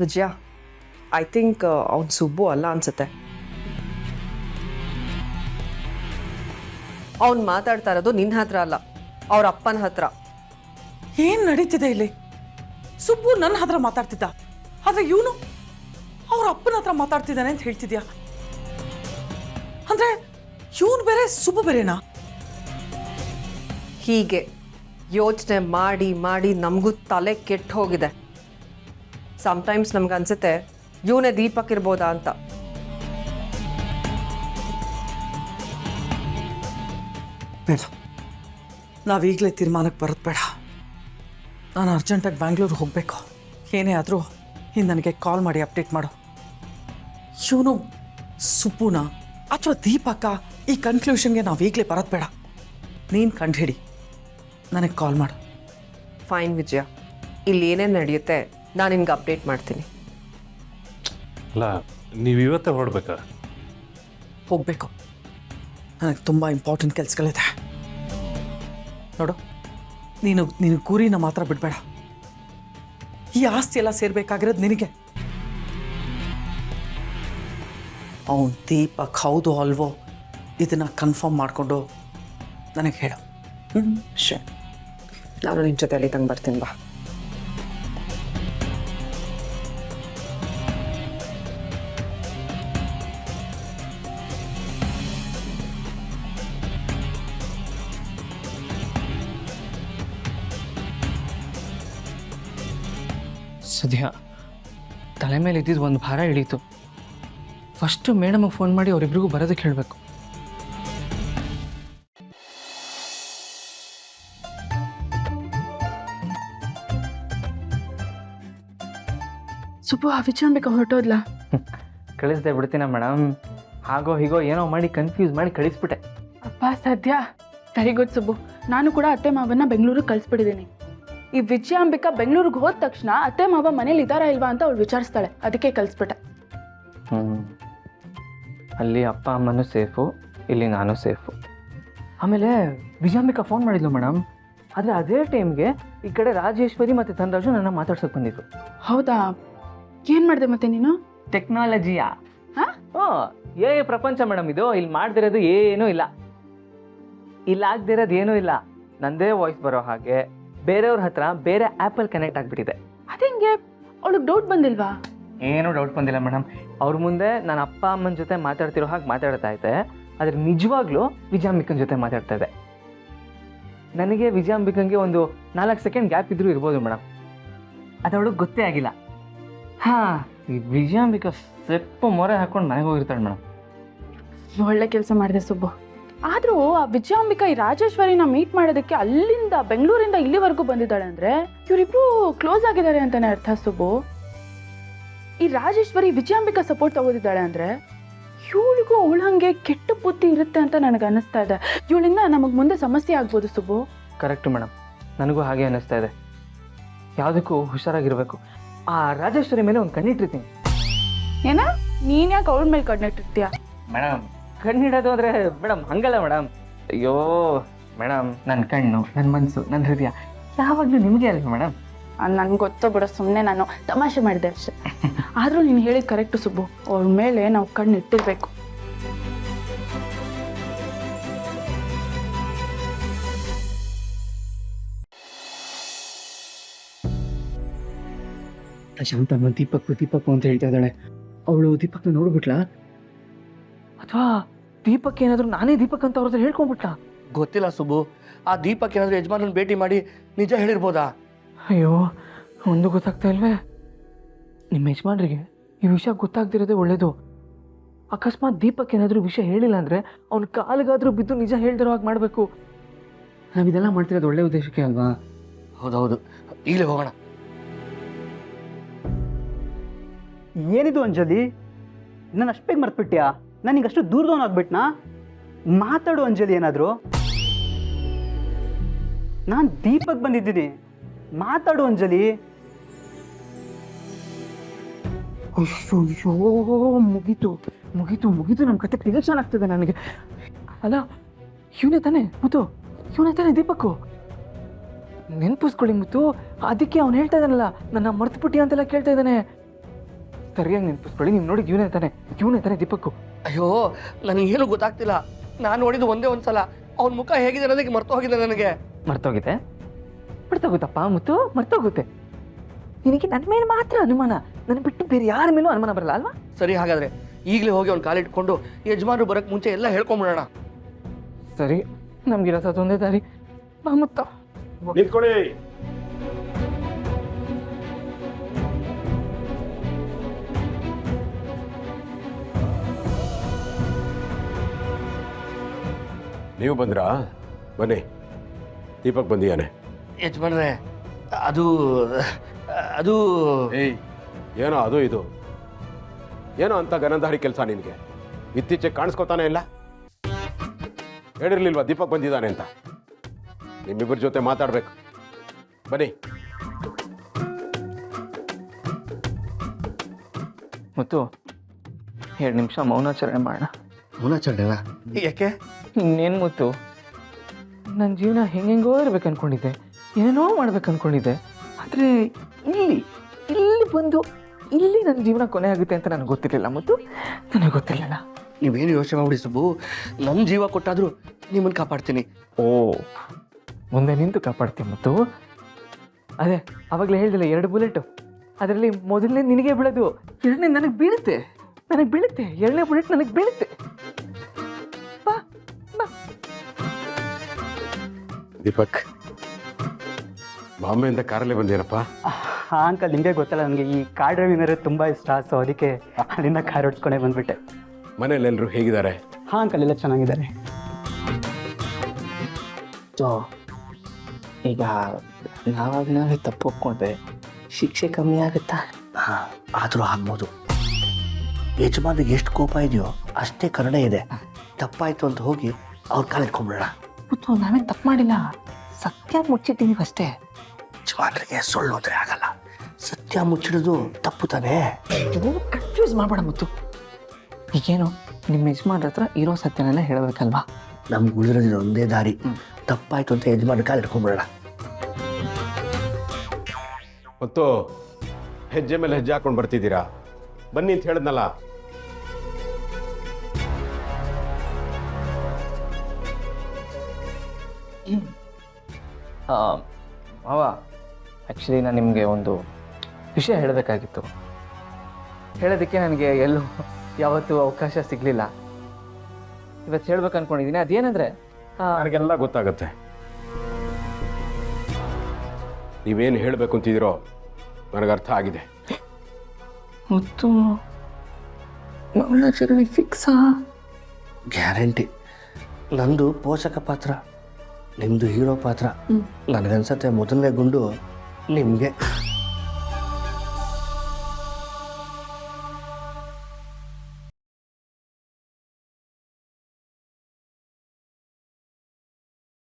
Vijaya, I think ಅವ್ನು ಸುಬ್ಬು ಅಲ್ಲ ಅನ್ಸುತ್ತೆ. ಅವ್ನು ಮಾತಾಡ್ತಾ ಇರೋದು ನಿನ್ನ ಹತ್ರ ಅಲ್ಲ, ಅವ್ರ ಅಪ್ಪನ ಹತ್ರ. ಏನ್ ನಡೀತಿದೆ ಇಲ್ಲಿ? ಸುಬ್ಬು ನನ್ನ ಹತ್ರ ಮಾತಾಡ್ತಿದ್ದ, ಆದ್ರೆ ಇವನು ಅವ್ರ ಅಪ್ಪನ ಹತ್ರ ಮಾತಾಡ್ತಿದ್ದಾನೆ ಅಂತ ಹೇಳ್ತಿದ್ಯಾ? ಅಂದ್ರೆ ಇವನು ಬೇರೆ ಸುಬ್ಬು ಬೇರೆನಾ? ಹೀಗೆ ಯೋಚನೆ ಮಾಡಿ ಮಾಡಿ ನಮಗೂ ತಲೆ ಕೆಟ್ಟು ಹೋಗಿದೆ. ಸಮ್ಟೈಮ್ಸ್ ನಮ್ಗೆ ಅನ್ಸುತ್ತೆ ಇವನೇ ದೀಪಕ್ ಇರ್ಬೋದಾ ಅಂತ. ಬೇಡ, ನಾವೀಗಲೇ ತೀರ್ಮಾನಕ್ಕೆ ಬರೋದು ಬೇಡ. ನಾನು ಅರ್ಜೆಂಟಾಗಿ ಬ್ಯಾಂಗ್ಳೂರು ಹೋಗಬೇಕು. ಏನೇ ಆದರೂ ಇನ್ನು ನನಗೆ ಕಾಲ್ ಮಾಡಿ ಅಪ್ಡೇಟ್ ಮಾಡು. ಇವನು ಸುಬ್ಬುನ ಅಥವಾ ದೀಪಕ್ಕ, ಈ ಕನ್ಕ್ಲೂಷನ್ಗೆ ನಾವೀಗಲೇ ಬರೋದು ಬೇಡ. ನೀನು ಕಂಡುಹಿಡಿ, ನನಗೆ ಕಾಲ್ ಮಾಡು. ಫೈನ್ ವಿಜಯ, ಇಲ್ಲಿ ಏನೇನು ನಡೆಯುತ್ತೆ ನಾನು ನಿನ್ಗೆ ಅಪ್ಡೇಟ್ ಮಾಡ್ತೀನಿ. ಅಲ್ಲ, ನೀವು ಇವತ್ತೇ ಹೊರಡ್ಬೇಕಾ? ಹೋಗಬೇಕು, ನನಗೆ ತುಂಬ ಇಂಪಾರ್ಟೆಂಟ್ ಕೆಲಸಗಳಿದೆ. ನೋಡು, ನೀನು ಗುರಿನ ಮಾತ್ರ ಬಿಡಬೇಡ. ಈ ಆಸ್ತಿ ಎಲ್ಲ ಸೇರ್ಬೇಕಾಗಿರೋದು ನಿನಗೆ. ಅವನು ದೀಪಕ್ ಹೌದು ಅಲ್ವೋ ಇದನ್ನು ಕನ್ಫರ್ಮ್ ಮಾಡಿಕೊಂಡು ನನಗೆ ಹೇಳು. ಶೇ, ನಾನು ನಿನ್ನ ಜೊತೆ ಅಲ್ಲಿ ತಂಗೆ ಬರ್ತೀನಿ ಬಾ. ಸದ್ಯ ತಲೆ ಮೇಲೆ ಇದ್ದಿದ್ದು ಒಂದು ಭಾರ ಇಳೀತು. ಫಸ್ಟು ಮೇಡಮಿಗೆ ಫೋನ್ ಮಾಡಿ ಅವರಿಬ್ರಿಗೂ ಬರೋದಕ್ಕೆ ಹೇಳಬೇಕು. ಸುಬ್ಬು, ಆ ವಿಚಾಂಬಿಕ ಹೊರಟೋದ್ಲ? ಕಳಿಸ್ದೆ ಬಿಡ್ತೀನ ಮೇಡಮ್. ಹಾಗೋ ಹೀಗೋ ಏನೋ ಮಾಡಿ ಕನ್ಫ್ಯೂಸ್ ಮಾಡಿ ಕಳಿಸ್ಬಿಟ್ಟೆ. ಅಪ್ಪ ಸದ್ಯ ವೆರಿ ಗುಡ್ ಸುಬ್ಬು. ನಾನು ಕೂಡ ಅತ್ತೆ ಮಾವನ್ನ ಬೆಂಗಳೂರಿಗೆ ಕಳಿಸ್ಬಿಟ್ಟಿದ್ದೀನಿ. ಈ ವಿಜಯಾಂಬಿಕಾ ಬೆಂಗಳೂರಿಗೆ ಹೋದ ತಕ್ಷಣ ಅತ್ತೆ ಮಾವ ಮನೇಲಿ ಇದ್ದಾರಾ ಇಲ್ವಾ ಅಂತ ಅವಳು ವಿಚಾರಿಸ್ತಾಳೆ, ಅದಕ್ಕೆ ಕಳಿಸ್ಬಿಟ್ಟೆ. ಅಲ್ಲಿ ಅಪ್ಪ ಅಮ್ಮನೂ ಸೇಫು, ಇಲ್ಲಿ ನಾನು ಸೇಫು. ಆಮೇಲೆ ವಿಜಯಾಂಬಿಕಾ ಫೋನ್ ಮಾಡಿದ್ಲು ಮೇಡಮ್. ಆದರೆ ಅದೇ ಟೈಮ್ಗೆ ಈ ಕಡೆ ರಾಜೇಶ್ವರಿ ಮತ್ತು ಧನರಾಜು ನನ್ನ ಮಾತಾಡ್ಸೋಕೆ ಬಂದಿದ್ರು. ಹೌದಾ? ಏನು ಮಾಡಿದೆ ಮತ್ತೆ ನೀನು? ಟೆಕ್ನಾಲಜಿಯಾ? ಏ ಪ್ರಪಂಚ ಮೇಡಮ್ ಇದು. ಇಲ್ಲಿ ಮಾಡ್ದಿರೋದು ಏನೂ ಇಲ್ಲ, ಇಲ್ಲ ಆಗ್ದಿರೋದು ಏನೂ ಇಲ್ಲ. ನಂದೇ ವಾಯ್ಸ್ ಬರೋ ಹಾಗೆ ಬೇರೆಯವ್ರ ಹತ್ರ ಬೇರೆ ಆ್ಯಪಲ್ಲಿ ಕನೆಕ್ಟ್ ಆಗಿಬಿಟ್ಟಿದೆ. ಅದೇಂಗೆ? ಅವಳಿಗೆ ಡೌಟ್ ಬಂದಿಲ್ವಾ? ಏನೂ ಡೌಟ್ ಬಂದಿಲ್ಲ ಮೇಡಮ್. ಅವ್ರ ಮುಂದೆ ನಾನು ಅಪ್ಪ ಅಮ್ಮನ ಜೊತೆ ಮಾತಾಡ್ತಿರೋ ಹಾಗೆ ಮಾತಾಡ್ತಾ ಇದ್ದೆ, ಆದರೆ ನಿಜವಾಗ್ಲೂ ವಿಜಯಾಂಬಿಕನ ಜೊತೆ ಮಾತಾಡ್ತಾ ಇದೆ. ನನಗೆ ವಿಜಯಾಂಬಿಕಂಗೆ ಒಂದು 4 ಸೆಕೆಂಡ್ ಗ್ಯಾಪ್ ಇದ್ರೂ ಇರ್ಬೋದು ಮೇಡಮ್. ಅದು ಅವಳಿಗೆ ಗೊತ್ತೇ ಆಗಿಲ್ಲ. ಹಾಂ, ಈ ವಿಜಯಾಂಬಿಕಾ ಸೆಪ್ಪು ಮೊರೆ ಹಾಕ್ಕೊಂಡು ಮನೆಗೆ ಹೋಗಿರ್ತಾಳೆ ಮೇಡಮ್. ಒಳ್ಳೆ ಕೆಲಸ ಮಾಡಿದೆ ಸುಬ್ಬು. ಆದರೂ ಆ ವಿಜಯಾಂಬಿಕಾ ಈ ರಾಜೇಶ್ವರಿನ ಮೀಟ್ ಮಾಡೋದಕ್ಕೆ ಅಲ್ಲಿಂದ ಬೆಂಗಳೂರಿಂದ ಇಲ್ಲಿವರೆಗೂ ಬಂದಿದ್ದಾಳೆ ಅಂದರೆ ಇವರಿಬ್ರು ಕ್ಲೋಸ್ ಆಗಿದ್ದಾರೆ ಅಂತಾನೆ ಅರ್ಥ ಸುಬ್ಬು. ಈ ರಾಜೇಶ್ವರಿ ವಿಜಯಾಂಬಿಕಾ ಸಪೋರ್ಟ್ ತಗೋದಿದ್ದಾಳೆ ಅಂದರೆ ಇವಳಿಗೂ ಅವಳ ಹಂಗೆ ಕೆಟ್ಟ ಬುದ್ಧಿ ಇರುತ್ತೆ ಅಂತ ನನಗೆ ಅನ್ನಿಸ್ತಾ ಇದೆ. ಇವಳಿಂದ ನಮಗೆ ಮುಂದೆ ಸಮಸ್ಯೆ ಆಗ್ಬೋದು ಸುಬ್ಬು. ಕರೆಕ್ಟು ಮೇಡಮ್, ನನಗೂ ಹಾಗೆ ಅನ್ನಿಸ್ತಾ ಇದೆ. ಯಾವುದಕ್ಕೂ ಹುಷಾರಾಗಿರಬೇಕು. ಆ ರಾಜೇಶ್ವರಿ ಮೇಲೆ ಒಂದು ಕಣ್ಣಿಟ್ಟಿರ್ತೀನಿ. ಏನ? ನೀನು ಯಾಕೆ ಅವಳ ಮೇಲೆ ಕಣ್ಣಿಟ್ಟಿರ್ತೀಯ? ಮೇಡಮ್, ಕಣ್ಣಿಡೋದು ಅಂದರೆ ಮೇಡಮ್ ಹಂಗಲ್ಲ ಮೇಡಮ್. ಅಯ್ಯೋ ಮೇಡಮ್, ನನ್ನ ಕಣ್ಣು, ನನ್ನ ಮನಸ್ಸು, ನನ್ನ ಹೃದಯ ಯಾವಾಗಲೂ ನಿಮಗೆ ಅಲ್ವ ಮೇಡಮ್? ನನ್ಗೆ ಗೊತ್ತೋ ಬಿಡೋ, ಸುಮ್ಮನೆ ನಾನು ತಮಾಷೆ ಮಾಡಿದೆ ಅಷ್ಟೆ. ಆದರೂ ನೀನು ಹೇಳಿದ ಕರೆಕ್ಟು ಸುಬ್ಬು. ಅವಳ ಮೇಲೆ ನಾವು ಕಣ್ಣು ಇಟ್ಟಿರ್ಬೇಕು. ಶಾಂತಮ್ಮ ದೀಪಕ್ ಅಂತ ಹೇಳ್ತಾ ಇದ್ದಾಳೆ. ಅವಳು ದೀಪಕ್ನ ನೋಡ್ಬಿಟ್ಲಾ, ಅಥವಾ ದೀಪಕ್ ಏನಾದರೂ ನಾನೇ ದೀಪಕ್ ಅಂತ ಅವ್ರ ಹತ್ರ ಹೇಳ್ಕೊಂಡ್ಬಿಟ್ಲಾ? ಗೊತ್ತಿಲ್ಲ ಸುಬ್ಬು. ಆ ದೀಪಕ್ ಏನಾದರೂ ಯಜಮಾನನ ಭೇಟಿ ಮಾಡಿ ನಿಜ ಹೇಳಿರ್ಬೋದಾ? ಅಯ್ಯೋ, ಒಂದು ಗೊತ್ತಾಗ್ತಾ ಇಲ್ವೇ. ನಿಮ್ಮ ಯಜಮಾನ್ರಿಗೆ ಈ ವಿಷಯ ಗೊತ್ತಾಗ್ದಿರೋದೇ ಒಳ್ಳೇದು. ಅಕಸ್ಮಾತ್ ದೀಪಕ್ ಏನಾದರೂ ವಿಷಯ ಹೇಳಿಲ್ಲ ಅಂದರೆ ಅವ್ನ ಕಾಲಿಗಾದರೂ ಬಿದ್ದು ನಿಜ ಹೇಳ್ದಿರೋ ಹಾಗೆ ಮಾಡಬೇಕು. ನಾವಿದೆಲ್ಲ ಮಾಡ್ತಿರೋದು ಒಳ್ಳೆ ಉದ್ದೇಶಕ್ಕೆ ಅಲ್ವಾ? ಹೌದೌದು, ಈಗಲೇ ಹೋಗೋಣ. ಏನಿದು ಅಂಜಲಿ, ನಾನು ಅಷ್ಟು ಬೇಗ ಮರ್ತ್ಬಿಟ್ಯಾ? ನನಗೆ ಅಷ್ಟು ದೂರದವನಾಗ್ಬಿಟ್ನಾ? ಮಾತಾಡು ಅಂಜಲಿ ಏನಾದರೂ. ನಾನು ದೀಪಕ್ ಬಂದಿದ್ದೀನಿ, ಮಾತಾಡು ಅಂಜಲಿ. ಅಯ್ಯೋ, ಮುಗೀತು ಮುಗೀತು ಮುಗೀತು, ನಮ್ಮ ಕತೆ ಟೆನ್ಷನ್ ಆಗ್ತದೆ ನನಗೆ. ಅಲ್ಲ, ಇವನೇ ತಾನೆ ಮುತ್ತು, ಇವನೇ ತಾನೆ ದೀಪಕ್ಕು. ನೆನಪಿಸ್ಕೊಳ್ಳಿ ಮುತ್ತು, ಅದಕ್ಕೆ ಅವ್ನು ಹೇಳ್ತಾ ಇದ್ದಾನಲ್ಲ ನನ್ನ ಮರ್ತುಬಿಟ್ಟಿ ಅಂತೆಲ್ಲ ಕೇಳ್ತಾ ಇದ್ದಾನೆ. ಸರಿಯಾಗಿ ನೆನಪಿಸ್ಕೊಳ್ಳಿ. ನೀವು ನೋಡಿದ್ದು ಇವನೇ ತಾನೆ ದೀಪಕ್ಕು. ಅಯ್ಯೋ ನನಗೇನು ಗೊತ್ತಾಗ್ತಿಲ್ಲ. ನಾನು ನೋಡಿದ್ದು ಒಂದೇ ಒಂದ್ಸಲ. ಅವ್ನ ಮುಖ ಹೇಗಿದೆ ಅನ್ನೋದಕ್ಕೆ ಮರ್ತು ಹೋಗಿದೆ ನನಗೆ. ಮರ್ತೋಗುತ್ತಪ್ಪ ಮುತ್ತು, ಮರ್ತೋಗುತ್ತೆ. ನಿನಗೆ ನನ್ನ ಮೇಲೆ ಮಾತ್ರ ಅನುಮಾನ, ನನ್ನ ಬಿಟ್ಟು ಬೇರೆ ಯಾರ ಮೇಲೂ ಅನುಮಾನ ಬರಲ್ಲ ಅಲ್ವಾ? ಸರಿ, ಹಾಗಾದ್ರೆ ಈಗಲೇ ಹೋಗಿ ಅವ್ನು ಕಾಲಿಟ್ಕೊಂಡು ಯಜಮಾನರು ಬರಕ್ಕೆ ಮುಂಚೆ ಎಲ್ಲ ಹೇಳ್ಕೊಂಬಿಡೋಣ. ಸರಿ, ನಮ್ಗಿರೋ ಒಂದೇ ದಾರಿ. ಬಾ ಮುತ್ತ. ನಿಂತ್ಕೊಳ್ಳಿ. ನೀವು ಬಂದ್ರಾ? ಬನ್ನಿ, ದೀಪಕ್ ಬಂದಿಯಾನೆ. ಯಜಮಾನ್ರೆ, ಅದು ಅದು ಏಯ್, ಏನೋ ಅದು ಇದು ಏನೋ ಅಂತ ಗನಂದಾರಿ ಕೆಲಸ ನಿನಗೆ ಇತ್ತೀಚೆಗೆ ಕಾಣಿಸ್ಕೊತಾನೆ ಇಲ್ಲ. ಹೇಳಿರ್ಲಿಲ್ವಾ ದೀಪಕ್ ಬಂದಿದ್ದಾನೆ ಅಂತ? ನಿಮ್ಮಿಬ್ಬರ ಜೊತೆ ಮಾತಾಡ್ಬೇಕು. ಬನ್ನಿ. ಮುತ್ತು, 2 ನಿಮಿಷ ಮೌನಾಚರಣೆ ಮಾಡೋಣ. ಮುನಾಚರಣೆನಾ? ಯಾಕೆ? ಇನ್ನೇನು ಮುತ್ತು, ನನ್ನ ಜೀವನ ಹೆಂಗೆಂಗೋ ಇರ್ಬೇಕು ಅನ್ಕೊಂಡಿದ್ದೆ, ಏನೇನೋ ಮಾಡ್ಬೇಕು ಅನ್ಕೊಂಡಿದ್ದೆ. ಆದರೆ ಇಲ್ಲಿ ಬಂದು ಇಲ್ಲಿ ನನ್ನ ಜೀವನ ಕೊನೆ ಆಗುತ್ತೆ ಅಂತ ನನಗೆ ಗೊತ್ತಿರಲಿಲ್ಲ ಮುತ್ತು, ನನಗೆ ಗೊತ್ತಿರಲಿಲ್ಲ. ನೀವೇನು ಯೋಚನೆ ಮಾಡ್ಬಿಡಿ ಸುಬ್ಬು, ನನ್ನ ಜೀವ ಕೊಟ್ಟಾದರೂ ನಿಮ್ಮನ್ನು ಕಾಪಾಡ್ತೀನಿ. ಓ, ಮುಂದೆ ನಿಂತು ಕಾಪಾಡ್ತೀನಿ ಮುತ್ತು. ಅದೇ ಆವಾಗಲೇ ಹೇಳ್ದಿಲ್ಲ 2 ಬುಲೆಟು, ಅದರಲ್ಲಿ ಮೊದಲನೇ ನಿನಗೆ ಬೀಳೋದು, 2ನೇ ನನಗೆ ಬೀಳುತ್ತೆ. 2ನೇ ಬುಲೆಟ್ ನನಗೆ ಬೀಳುತ್ತೆ. ಬಾ ಬಾ. ದೀಪಕ್, ಬಾಂಬೆಯಿಂದ ಕಾರಲ್ಲೇ ಬಂದೇನಪ್ಪ? ಹಾಂ ಅಂಕಲ್, ನಿಮಗೆ ಗೊತ್ತಲ್ಲ ನನಗೆ ಈ ಕಾರ್ ಡ್ರೈವಿಂಗ್ ಅಂದರೆ ತುಂಬ ಇಷ್ಟ. ಸೊ ಅದಕ್ಕೆ ಅಲ್ಲಿಂದ ಕಾರ್ ಓಡಿಸ್ಕೊಂಡೇ ಬಂದುಬಿಟ್ಟೆ. ಮನೇಲಿ ಎಲ್ಲರೂ ಹೇಗಿದ್ದಾರೆ? ಹಾಂ ಅಂಕಲ್, ಎಲ್ಲ ಚೆನ್ನಾಗಿದ್ದಾರೆ. ಈಗ ನಾವೇ ತಪ್ಪು ಒಪ್ಕೊಂಡ್ರೆ ಶಿಕ್ಷೆ ಕಮ್ಮಿ ಆಗುತ್ತಾ? ಹಾಂ, ಆದರೂ ಆಗ್ಬೋದು. ಯಜಮಾನಿಗೆ ಎಷ್ಟು ಕೋಪ ಇದೆಯೋ ಅಷ್ಟೇ ಕರುಣೆ ಇದೆ. ತಪ್ಪಾಯ್ತು ಅಂತ ಹೋಗಿ ಅವ್ರ ಕಾಲಿಟ್ಕೊಂಡ್ಬಿಡೋಣ. ಮುತ್ತು, ನಾವೇನು ತಪ್ಪು ಮಾಡಿಲ್ಲ, ಸತ್ಯ ಮುಚ್ಚಿಟ್ಟಿದ್ದೀವಿ ಅಷ್ಟೇ. ಯಜಮಾನ್ರಿಗೆ ಸುಳ್ಳು ಹೋದ್ರೆ ಆಗಲ್ಲ, ಸತ್ಯ ಮುಚ್ಚಿಡೋದು ತಪ್ಪು ತಾನೇ. ಕನ್ಫ್ಯೂಸ್ ಮಾಡಬೇಡ ಮುತ್ತು. ಈಗೇನು ನಿಮ್ಮ ಯಜಮಾನ್ರ ಹತ್ರ ಇರೋ ಸತ್ಯನೆಲ್ಲ ಹೇಳಬೇಕಲ್ವಾ? ನಮ್ಗೆ ಉಳಿರೋದಿರೋ ಒಂದೇ ದಾರಿ. ತಪ್ಪಾಯ್ತು ಅಂತ ಯಜಮಾನ ಕಾಲಿಟ್ಕೊಂಡ್ಬಿಡೋಣ. ಮತ್ತು ಹೆಜ್ಜೆ ಮೇಲೆ ಹೆಜ್ಜೆ ಹಾಕೊಂಡು ಬರ್ತಿದ್ದೀರಾ? ಬನ್ನಿ ಅಂತ ಹೇಳಿದ್ನಲ್ಲ. ಮಾವ, ಆ್ಯಕ್ಚುಲಿ ನಾನು ನಿಮಗೆ ಒಂದು ವಿಷಯ ಹೇಳಬೇಕಾಗಿತ್ತು. ಹೇಳೋದಕ್ಕೆ ನನಗೆ ಎಲ್ಲೂ ಯಾವತ್ತೂ ಅವಕಾಶ ಸಿಗಲಿಲ್ಲ. ಇವತ್ತು ಹೇಳ್ಬೇಕು ಅಂದ್ಕೊಂಡಿದ್ದೀನಿ. ಅದೇನೆಂದರೆ, ನನಗೆಲ್ಲ ಗೊತ್ತಾಗತ್ತೆ. ನೀವೇನು ಹೇಳಬೇಕು ಅಂತಿದ್ದೀರೋ ನನಗೆ ಅರ್ಥ ಆಗಿದೆ. ಮುತ್ತು, ಮೌನಾಚರಣೆ ಫಿಕ್ಸಾ? ಗ್ಯಾರಂಟಿ. ನಂದು ಪೋಷಕ ಪಾತ್ರ, ನಿಮ್ಮದು ಹೀರೋ ಪಾತ್ರ. ನನಗನ್ಸತ್ತೆ ಮೊದಲನೇ ಗುಂಡು ನಿಮಗೆ.